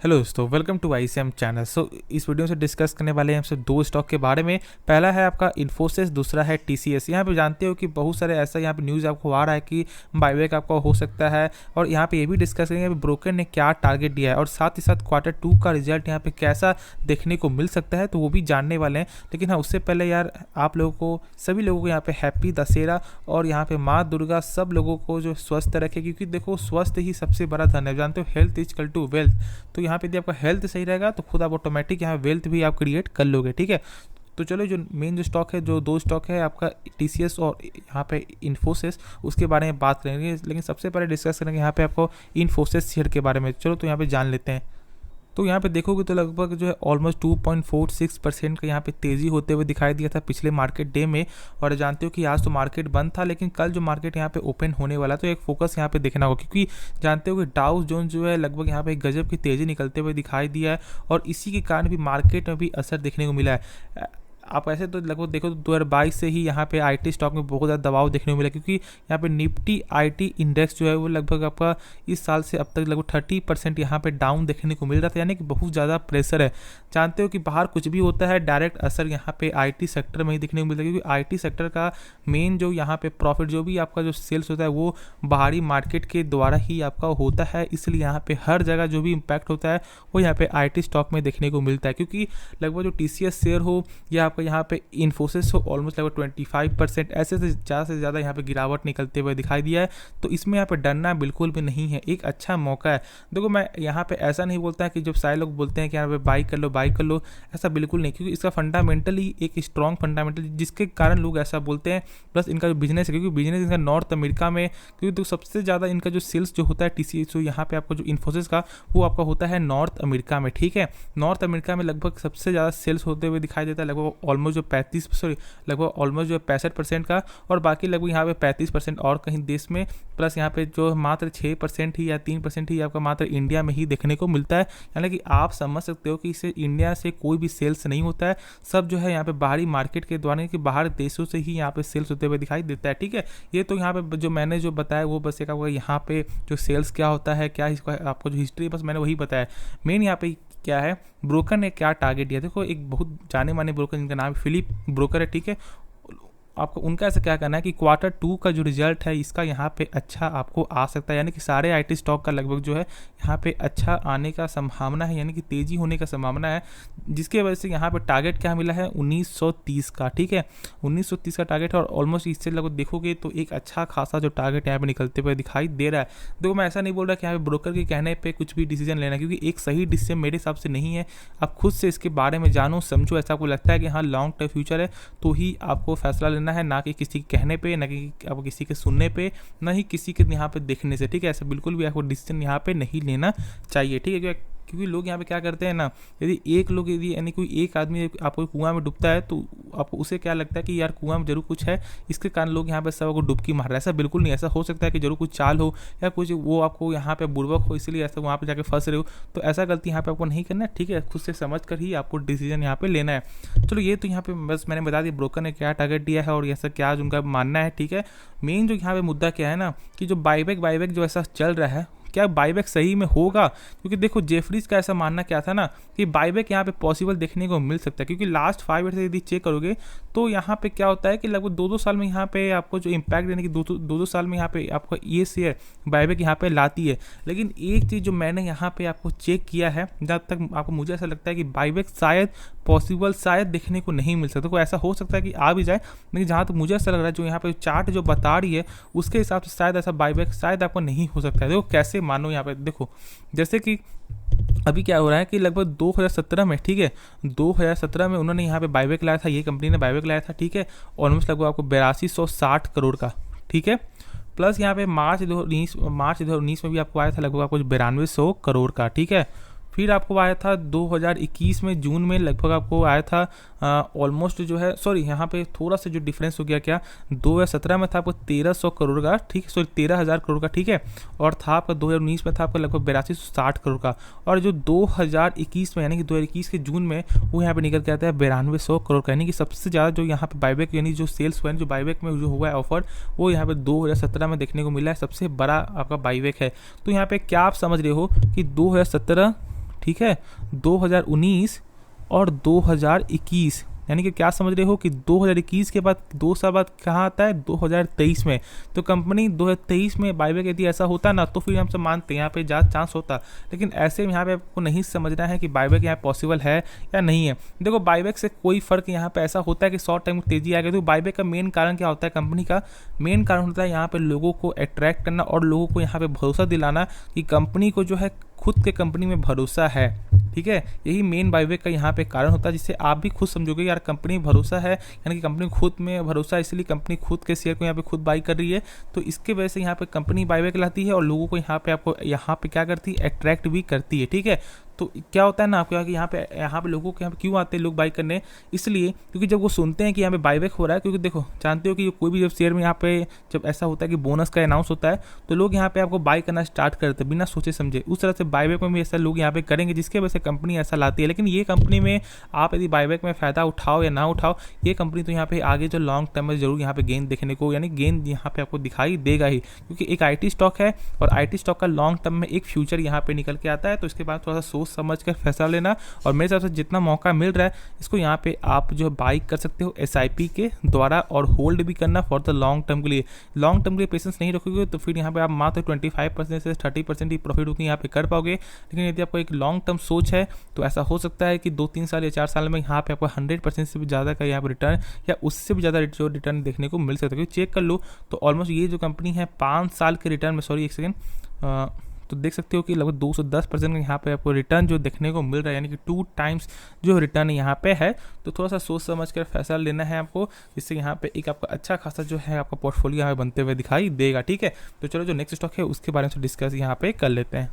Hello दोस्तों, welcome to ICM channel. इस video से डिस्कस करने वाले हैं हमसे दो स्टॉक के बारे में। पहला है आपका इन्फोसिस, दूसरा है TCS। यहाँ पे जानते हो कि बहुत सारे ऐसा यहाँ पे न्यूज़ आपको आ रहा है कि बाईबैक आपका हो सकता है, और यहाँ पे ये भी डिस्कस करेंगे कि ब्रोकर ने क्या टारगेट दिया है और साथ ही साथ Q2 का रिजल्ट यहाँ पे कैसा देखने को मिल सकता है, तो वो भी जानने वाले हैं। लेकिन हाँ, उससे पहले यार आप लोगों को, सभी लोगों को यहाँ पे हैप्पी दशहरा, और यहाँ पे माँ दुर्गा सब लोगों को जो स्वस्थ रखे, क्योंकि देखो स्वस्थ ही सबसे बड़ा धन है। जानते हो health is equal to wealth. तो यहाँ पे यदि आपका हेल्थ सही रहेगा तो खुद आप ऑटोमेटिक यहाँ वेल्थ भी आप क्रिएट कर लोगे। ठीक है, तो चलो जो मेन जो स्टॉक है, जो दो स्टॉक है आपका TCS और यहाँ पे इन्फोसिस, उसके बारे में बात करेंगे। लेकिन सबसे पहले डिस्कस करेंगे यहाँ पे आपको इन्फोसिस शेयर के बारे में। चलो तो यहाँ पे जान लेते हैं। तो यहाँ पे देखोगे तो लगभग जो है ऑलमोस्ट 2.46% का यहाँ पे तेज़ी होते हुए दिखाई दिया था पिछले मार्केट डे में। और जानते हो कि आज तो मार्केट बंद था, लेकिन कल जो मार्केट यहाँ पे ओपन होने वाला, तो एक फोकस यहाँ पे देखना होगा, क्योंकि जानते हो कि डाउ जोन जो है लगभग यहाँ पे एक गजब की तेज़ी निकलते हुए दिखाई दिया है, और इसी के कारण भी मार्केट में भी असर देखने को मिला है। आप ऐसे तो लगभग देखो तो 2022 से ही यहाँ पे IT स्टॉक में बहुत ज़्यादा दबाव देखने को मिला, क्योंकि यहाँ पे निफ्टी IT इंडेक्स जो है वो लगभग आपका इस साल से अब तक लगभग 30% यहाँ पे डाउन देखने को मिल रहा था, यानी कि बहुत ज़्यादा प्रेशर है। जानते हो कि बाहर कुछ भी होता है, डायरेक्ट असर यहाँ पे IT सेक्टर में ही देखने को मिलता है, क्योंकि IT सेक्टर का मेन जो यहाँ पे प्रॉफिट, जो भी आपका जो सेल्स होता है वो बाहरी मार्केट के द्वारा ही आपका होता है। इसलिए यहाँ पे हर जगह जो भी इम्पैक्ट होता है वो यहाँ पे IT स्टॉक में देखने को मिलता है, क्योंकि लगभग जो TCS शेयर हो या आपका यहाँ पे इन्फोसिस हो, ऑलमोस्ट लगभग 25% ऐसे से ज़्यादा यहाँ पे गिरावट निकलते हुए दिखाई दिया है। तो इसमें यहाँ पे डरना बिल्कुल भी नहीं है, एक अच्छा मौका है। देखो मैं यहाँ पे ऐसा नहीं बोलता है कि जब सारे लोग बोलते हैं कि यहाँ पे बाई कर लो, ऐसा बिल्कुल नहीं, क्योंकि इसका फंडामेंटली एक स्ट्रॉन्ग फंडामेंटल जिसके कारण लोग ऐसा बोलते हैं। प्लस इनका जो बिजनेस है, क्योंकि बिजनेस इनका नॉर्थ अमेरिका में, क्योंकि तो सबसे ज़्यादा इनका जो सेल्स जो होता है TCS, तो यहाँ पे आपका जो इन्फोसिस का वो आपका होता है नॉर्थ अमेरिका में। ठीक है, नॉर्थ अमेरिका में लगभग सबसे ज़्यादा सेल्स होते हुए दिखाई देता है, लगभग ऑलमोस्ट लगभग ऑलमोस्ट जो 65% का, और बाकी लगभग यहाँ पे 35% और कहीं देश में, प्लस यहाँ पे जो मात्र 6% ही या 3% ही आपका मात्र इंडिया में ही देखने को मिलता है। यानी कि आप समझ सकते हो कि इसे इंडिया से कोई भी सेल्स नहीं होता है, सब जो है यहाँ पे बाहरी मार्केट के द्वारा, कि बाहर देशों से ही यहाँ पे सेल्स होते हुए दिखाई देता है। ठीक है, ये तो यहाँ पे जो मैंने जो बताया वो बस एक आपको यहाँ पे जो सेल्स क्या होता है, क्या इसका आपको जो हिस्ट्री, बस मैंने वही बताया। मेन यहाँ पे क्या है, ब्रोकर ने क्या टारगेट दिया। देखो एक बहुत जाने माने ब्रोकर जिनका नाम फिलिप ब्रोकर है, ठीक है, आपको उनका ऐसा क्या करना है कि Q2 का जो रिजल्ट है इसका यहाँ पे अच्छा आपको आ सकता है, यानी कि सारे IT स्टॉक का लगभग जो है यहाँ पे अच्छा आने का संभावना है, यानी कि तेज़ी होने का संभावना है, जिसके वजह से यहाँ पे टारगेट क्या मिला है 1930 का। ठीक है, 1930 का टारगेट है, और ऑलमोस्ट इससे लगभग देखोगे तो एक अच्छा खासा जो टारगेट यहाँ पे निकलते हुए दिखाई दे रहा है। देखो मैं ऐसा नहीं बोल रहा कि यहाँ पे ब्रोकर के कहने पर कुछ भी डिसीजन लेना, क्योंकि एक सही डिसीजन मेरे हिसाब से नहीं है। आप खुद से इसके बारे में जानो समझो, ऐसा आपको लगता है कि हाँ लॉन्ग टर्म फ्यूचर है तो ही आपको फैसला लेना है, ना कि किसी के कहने पे, ना कि आपको किसी के सुनने पे, ना ही किसी के यहाँ पे देखने से। ठीक है, ऐसा बिल्कुल भी आपको डिसीजन यहाँ पे नहीं लेना चाहिए। ठीक है, क्योंकि लोग यहाँ पे क्या करते हैं ना, यदि यानी कोई एक आदमी आपको कुआं में डूबता है तो आपको उसे क्या लगता है कि यार कुआं में जरूर कुछ है, इसके कारण लोग यहाँ पे सबको डुबकी मार रहा है। ऐसा बिल्कुल नहीं, ऐसा हो सकता है कि जरूर कुछ चाल हो या कुछ वो आपको यहाँ पे बुर्बक हो, इसलिए ऐसा वहाँ पे जाके फंस रहे हो। तो ऐसा गलती यहाँ पे आपको नहीं करना है। ठीक है, खुद से समझ कर ही आपको डिसीजन यहाँ पे लेना है। चलो ये तो यहाँ पे बस मैंने बता दिया ब्रोकर ने क्या टारगेट दिया है और ऐसा क्या उनका मानना है। ठीक है, मेन जो यहाँ पे मुद्दा क्या है ना, कि जो बाईबैक जो ऐसा चल रहा है, क्या बाईबैक सही में होगा? क्योंकि देखो जेफरीज का ऐसा मानना क्या था ना कि बाईबैक यहाँ पे पॉसिबल देखने को मिल सकता है, क्योंकि लास्ट 5 ईयर से यदि चेक करोगे तो यहाँ पे क्या होता है कि लगभग 2-2 साल में यहाँ पे आपको जो इम्पैक्ट, यानी कि 2-2 साल में यहाँ पे आपको ये शेयर बाईबैक यहाँ पे लाती है। लेकिन एक चीज़ जो मैंने यहाँ पे आपको चेक किया है, जब तक आपको मुझे ऐसा लगता है कि बाईबैक शायद पॉसिबल शायद देखने को नहीं मिल सकता। तो ऐसा हो सकता है कि आ भी जाए, लेकिन जहाँ तक मुझे ऐसा लग रहा है जो यहाँ पे चार्ट जो बता रही है उसके हिसाब से शायद ऐसा बाईबैक शायद आपको नहीं हो सकता है। देखो कैसे मानो, यहाँ पे देखो जैसे कि अभी क्या हो रहा है कि लगभग 2017 में, ठीक है, 2017 में उन्होंने यहाँ पे बाईबैक लाया था, ये कंपनी ने बाईबैक लाया था। ठीक है, ऑलमोस्ट लगभग आपको 8260 करोड़ का। ठीक है, प्लस यहाँ पे मार्च 2019 में भी आपको आया था लगभग आपको 9200 करोड़ का। ठीक है, फिर आपको आया था 2021 में जून में लगभग आपको आया था ऑलमोस्ट जो है, सॉरी यहाँ पे थोड़ा सा जो डिफरेंस हो गया, क्या 2017 में था आपको 1300 करोड़ का। ठीक है, सॉरी 13,000 करोड़ का। ठीक है, और था आपका 2019 में था आपका लगभग 8260 करोड़ का, और जो 2021 में यानी कि 2021 के जून में वो यहाँ पे निकल के आता है 9200 करोड़ का। यानी कि सबसे ज़्यादा जो यहाँ पे बाईबैक यानी जो सेल्स हुआ है, जो बाईबैक में जो हुआ है ऑफर, वो यहाँ पे 2017 में देखने को मिला है, सबसे बड़ा आपका बाईबैक है। तो यहाँ पे क्या आप समझ रहे हो कि 2017, ठीक है, 2019 और 2021, यानी कि क्या समझ रहे हो कि 2021 के बाद 2 साल बाद कहाँ आता है, 2023 में। तो कंपनी 2023 में बाईबैक यदि ऐसा होता ना तो फिर हम सब मानते हैं यहाँ पे ज़्यादा चांस होता, लेकिन ऐसे में यहाँ पे आपको नहीं समझना है कि बाईबैक यहाँ पॉसिबल है या नहीं है। देखो बाईबैक से कोई फर्क यहाँ पे ऐसा होता है कि शॉर्ट टाइम में तेजी आएगी। तो बाईबैक का मेन कारण क्या होता है, कंपनी का मेन कारण होता है यहाँ पे लोगों को अट्रैक्ट करना और लोगों को यहाँ पे भरोसा दिलाना कि कंपनी को जो है खुद के कंपनी में भरोसा है, ठीक है। यही मेन बाईबैक का यहाँ पे कारण होता है, जिससे आप भी खुद समझोगे यार कंपनी में भरोसा है, यानी कि कंपनी खुद में भरोसा है, इसलिए कंपनी खुद के शेयर को यहाँ पे खुद बाई कर रही है। तो इसके वजह से यहाँ पे कंपनी बाईबैक लाती है और लोगों को यहाँ पे आपको यहाँ पे क्या करती है, अट्रैक्ट भी करती है, ठीक है। तो क्या होता है ना आपको कि यहाँ पे लोगों के यहाँ पे क्यों आते हैं लोग बाई करने, इसलिए क्योंकि जब वो सुनते हैं कि यहाँ पे बाईबैक हो रहा है, क्योंकि देखो जानते हो कि कोई भी जब शेयर में यहाँ पे जब ऐसा होता है कि बोनस का अनाउंस होता है तो लोग यहाँ पे आपको बाई करना स्टार्ट करते हैं बिना सोचे समझे। उस तरह से बाईबैक में भी ऐसा लोग यहाँ पे करेंगे, जिसके वजह से कंपनी ऐसा लाती है। लेकिन ये कंपनी में आप यदि बाईबैक में फ़ायदा उठाओ या ना उठाओ, ये कंपनी तो यहाँ पे आगे जो लॉन्ग टर्म में जरूर यहाँ पे गेन देखने को, यानी गेन यहाँ पे आपको दिखाई देगा ही, क्योंकि एक IT स्टॉक है और IT स्टॉक का लॉन्ग टर्म में एक फ्यूचर यहाँ पे निकल के आता है। तो इसके बाद थोड़ा सा सोच समझ कर फैसला लेना, और मेरे हिसाब से जितना मौका मिल रहा है इसको यहाँ पे आप जो बाई कर सकते हो SIP के द्वारा, और होल्ड भी करना फॉर द लॉन्ग टर्म के लिए। लॉन्ग टर्म के लिए पेशेंस नहीं रखोगे तो फिर यहाँ पे आप मात्र 25% से 30% ही प्रॉफिट बुकिंग यहाँ पे कर पाओगे। लेकिन यदि आपको एक लॉन्ग टर्म सोच है तो ऐसा हो सकता है कि 2-3 साल या 4 साल में यहाँ पे आपको 100% से भी ज़्यादा का यहाँ पे रिटर्न या उससे भी ज़्यादा जो रिटर्न देखने को मिल सकता है। क्योंकि चेक कर लो तो ऑलमोस्ट ये जो कंपनी है 5 साल के रिटर्न में, सॉरी एक सेकेंड, तो देख सकते हो कि लगभग 210% का यहाँ पे आपको रिटर्न जो देखने को मिल रहा है, यानी कि 2 टाइम्स जो रिटर्न यहाँ पे है। तो थोड़ा सा सोच समझ कर फैसला लेना है आपको, जिससे यहाँ पे एक आपका अच्छा खासा जो है आपका पोर्टफोलियो यहाँ बनते हुए दिखाई देगा, ठीक है। तो चलो जो नेक्स्ट स्टॉक है उसके बारे में डिस्कस यहाँ पे कर लेते हैं।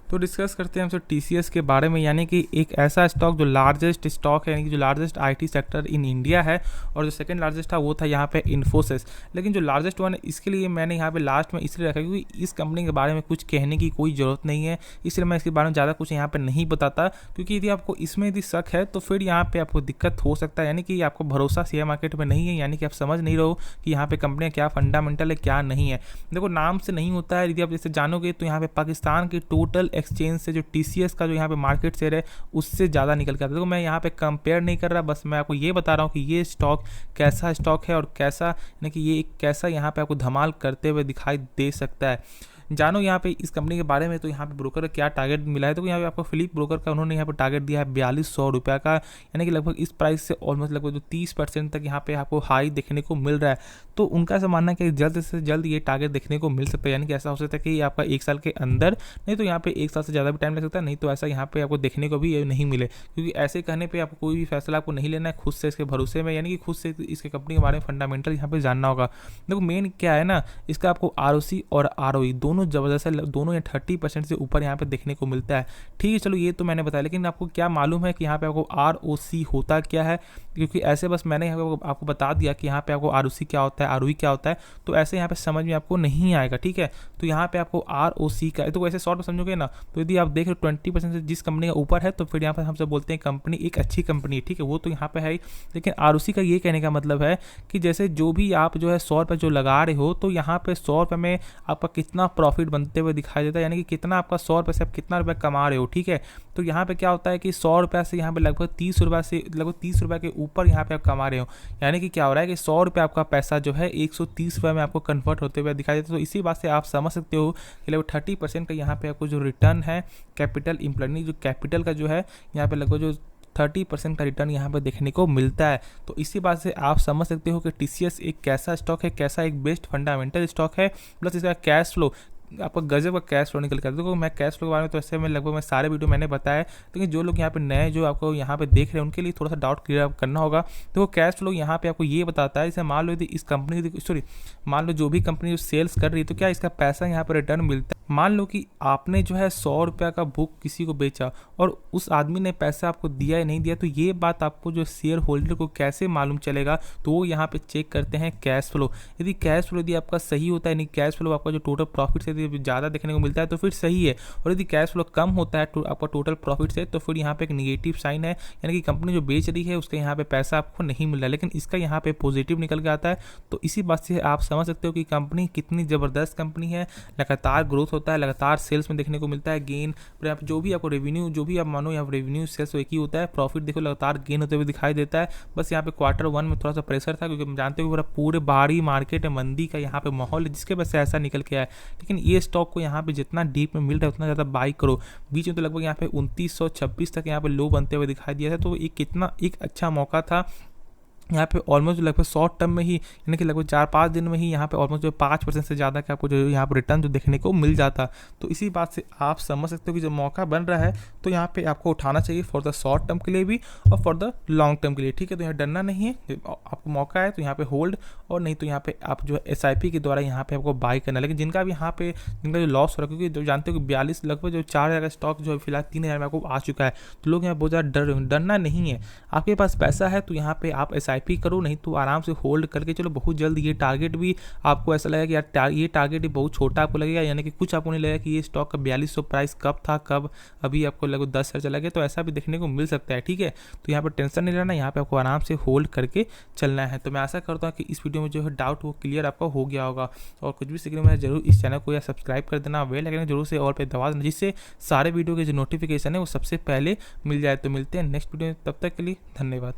तो डिस्कस करते हैं हमसे TCS के बारे में, यानी कि एक ऐसा स्टॉक जो लार्जेस्ट स्टॉक है, यानी कि जो largest IT sector in India है, और जो सेकंड लार्जेस्ट था वो था यहाँ पे इन्फोसिस। लेकिन जो लार्जेस्ट वन है इसके लिए मैंने यहाँ पे लास्ट में इसलिए रखा क्योंकि इस कंपनी के बारे में कुछ कहने की कोई ज़रूरत नहीं है, इसलिए मैं इसके बारे में ज़्यादा कुछ यहाँ पर नहीं बताता। क्योंकि यदि आपको इसमें यदि शक है तो फिर यहाँ पर आपको दिक्कत हो सकता है, यानी कि आपको भरोसा शेयर मार्केट में नहीं है, यानी कि आप समझ नहीं रहो कि यहाँ पर कंपनियाँ क्या फंडामेंटल है क्या नहीं है। देखो नाम से नहीं होता है, यदि आप जैसे जानोगे तो यहाँ पे पाकिस्तान की टोटल एक्सचेंज से जो TCS का जो यहाँ पे मार्केट शेयर है उससे ज़्यादा निकल के आता है। देखो मैं यहाँ पे कंपेयर नहीं कर रहा, बस मैं आपको ये बता रहा हूँ कि ये स्टॉक कैसा स्टॉक है और कैसा, यानी कि ये कैसा यहाँ पे आपको धमाल करते हुए दिखाई दे सकता है। जानो यहाँ पे इस कंपनी के बारे में। तो यहाँ पे ब्रोकर का क्या टारगेट मिला है, तो यहाँ पे आपको फिलिप ब्रोकर का उन्होंने यहाँ पे टारगेट दिया है 4200 रुपये का, यानी कि लगभग इस प्राइस से ऑलमोस्ट लगभग जो 30% तक यहाँ पे आपको हाई देखने को मिल रहा है। तो उनका ऐसा मानना है कि जल्द से जल्द ये टारगेट देखने को मिल सकता है, यानी कि ऐसा हो सकता है कि आपका 1 साल के अंदर, नहीं तो यहाँ पे 1 साल से ज़्यादा भी टाइम लग सकता है, नहीं तो ऐसा यहाँ पे आपको देखने को भी नहीं मिले। क्योंकि ऐसे कहने पर आपको कोई भी फैसला आपको नहीं लेना है, खुद से इसके भरोसे में, यानी कि खुद से इसके कंपनी के बारे में फंडामेंटल यहाँ पे जानना होगा। देखो मेन क्या है ना, इसका आपको ROC और ROE दोनों ज़बरदस्त है, दोनों या 30% से ऊपर यहाँ पे देखने को मिलता है, ठीक है। चलो ये तो मैंने बताया, लेकिन आपको क्या मालूम है कि यहाँ पे आपको ROC होता क्या है, क्योंकि ऐसे बस मैंने यहाँ पे आपको बता दिया कि यहाँ पे आपको ROC क्या होता है, ROE क्या होता है, तो ऐसे यहाँ पे समझ में आपको नहीं आएगा, ठीक है। तो यहाँ पे आपको ROC का, तो वैसे शॉर्ट में समझोगे ना, तो यदि आप देख रहे हो 20% से जिस कंपनी का ऊपर है तो फिर यहाँ पर हमसे बोलते हैं कंपनी एक अच्छी कंपनी है, ठीक है, वो तो यहाँ पे है ही। लेकिन ROC का ये कहने का मतलब है कि जैसे जो भी आप जो है 100 रुपये जो लगा रहे हो, तो यहाँ पे 100 रुपये में आपका कितना प्रॉफिट बनते हुए दिखाई देता है, यानी कि कितना आपका 100 रुपये से आप कितना रुपये कमा रहे हो, ठीक है। तो यहाँ पे क्या होता है कि 100 रुपये से यहाँ पे लगभग 30 रुपये से लगभग 30 रुपये के ऊपर यहाँ पे आप कमा रहे हो, यानी कि क्या हो रहा है कि 100 रुपये आपका पैसा जो है 130 रुपये में आपको कन्वर्ट होते हुए दिखाई देता है। तो इसी बात से आप समझ सकते हो कि लगभग 30% का यहाँ पे आपको जो रिटर्न है कैपिटल इम्प्लॉयनी जो कैपिटल का जो है यहाँ पे लगभग जो 30% का रिटर्न यहाँ पर देखने को मिलता है। तो इसी बात से आप समझ सकते हो कि TCS एक कैसा स्टॉक है, कैसा एक बेस्ट फंडामेंटल स्टॉक है, प्लस इसका कैश फ्लो, आपका गजब का कैश फ्लो निकल कर। देखो मैं कैश फ्लो के बारे में तो ऐसे में लगभग मैं सारे वीडियो मैंने बताया, लेकिन जो लोग यहाँ पे नए जो आपको यहाँ पे देख रहे हैं उनके लिए थोड़ा सा डाउट क्लियर करना होगा। तो कैश फ्लो यहाँ पे आपको ये बताता है, जैसे मान लो यदि इस कंपनी मान लो जो भी कंपनी जो सेल्स कर रही है तो क्या इसका पैसा यहाँ पर रिटर्न मिलता है। मान लो कि आपने जो है 100 रुपये का बुक किसी को बेचा और उस आदमी ने पैसा आपको दिया या नहीं दिया, तो ये बात आपको जो शेयर होल्डर को कैसे मालूम चलेगा, तो वो यहाँ पे चेक करते हैं कैश फ्लो। यदि कैश फ्लो यदि आपका सही होता है, यानी कैश फ्लो आपका जो टोटल प्रॉफिट से यदि ज़्यादा देखने को मिलता है तो फिर सही है, और यदि कैश फ्लो कम होता है आपका टोटल प्रॉफिट से तो फिर यहाँ पे एक निगेटिव साइन है, यानी कि कंपनी जो बेच रही है उसका यहाँ पे पैसा आपको नहीं मिल रहा है, लेकिन इसका यहाँ पे पॉजिटिव निकल के आता है। तो इसी बात से आप समझ सकते हो कि कंपनी कितनी ज़बरदस्त कंपनी है, लगातार ग्रोथ होता है, लगातार सेल्स में देखने को मिलता है गेन, जो भी आपको रेवेन्यू, जो भी आप मानो यहाँ रेवेन्यू सेल्स एक ही होता है, प्रॉफिट देखो लगातार गेन होते हुए दिखाई देता है। बस यहाँ पे Q1 में थोड़ा सा प्रेशर था, क्योंकि हम जानते हो पूरे बाहरी मार्केट है, मंदी का यहाँ पे माहौल है, जिसके वजह से ऐसा निकल के आया है। लेकिन ये स्टॉक को यहाँ पे जितना डीप में मिल रहा है उतना ज़्यादा बाई करो। बीच में तो लगभग यहाँ पे 2926 तक यहाँ पे लो बनते हुए दिखाई दिया था, तो एक कितना एक अच्छा मौका था यहाँ पे ऑलमोस्ट लगभग शॉर्ट टर्म में ही, यानी कि लगभग 4-5 दिन में ही यहाँ पे ऑलमोस्ट जो 5% से ज़्यादा का आपको जो यहाँ पर रिटर्न जो देखने को मिल जाता। तो इसी बात से आप समझ सकते हो कि जब मौका बन रहा है तो यहाँ पे आपको उठाना चाहिए, फॉर द शॉर्ट टर्म के लिए भी और फॉर द लॉन्ग टर्म के लिए, ठीक है। तो यहाँ डरना नहीं है, आपको मौका है तो यहाँ पे होल्ड, और नहीं तो यहाँ पे आप जो है SIP के द्वारा यहाँ पे आपको बाई करना। लेकिन जिनका भी यहाँ पे जिनका जो लॉस हो रहा है, क्योंकि जो जानते हो कि 42 लगभग जो 4000 का स्टॉक जो फिलहाल 3000 में आपको आ चुका है, तो लोग यहाँ बहुत ज़्यादा डरना नहीं है। आपके पास पैसा है तो यहाँ पे आप SIP करो, नहीं तो आराम से होल्ड करके चलो। बहुत जल्द ये टारगेट भी आपको ऐसा लगेगा कि यार ये टारगेट ही बहुत छोटा आपको लगेगा, यानी कि कुछ आपको नहीं लगेगा कि ये स्टॉक का 4200 प्राइस कब था, कब अभी आपको लगभग 10 चला गया, तो ऐसा भी देखने को मिल सकता है, ठीक है। तो यहाँ पर टेंशन नहीं लेना, यहाँ पे आपको आराम से होल्ड करके चलना है। तो मैं आशा करता हूँ कि इस वीडियो में जो है डाउट वो क्लियर आपका हो गया होगा, और कुछ भी सीखने में जरूर इस चैनल को या सब्सक्राइब कर देना, बेल आइकन जरूर से और पे दबा देना, जिससे सारे वीडियो के जो नोटिफिकेशन है वो सबसे पहले मिल जाए। तो मिलते हैं नेक्स्ट वीडियो में, तब तक के लिए धन्यवाद।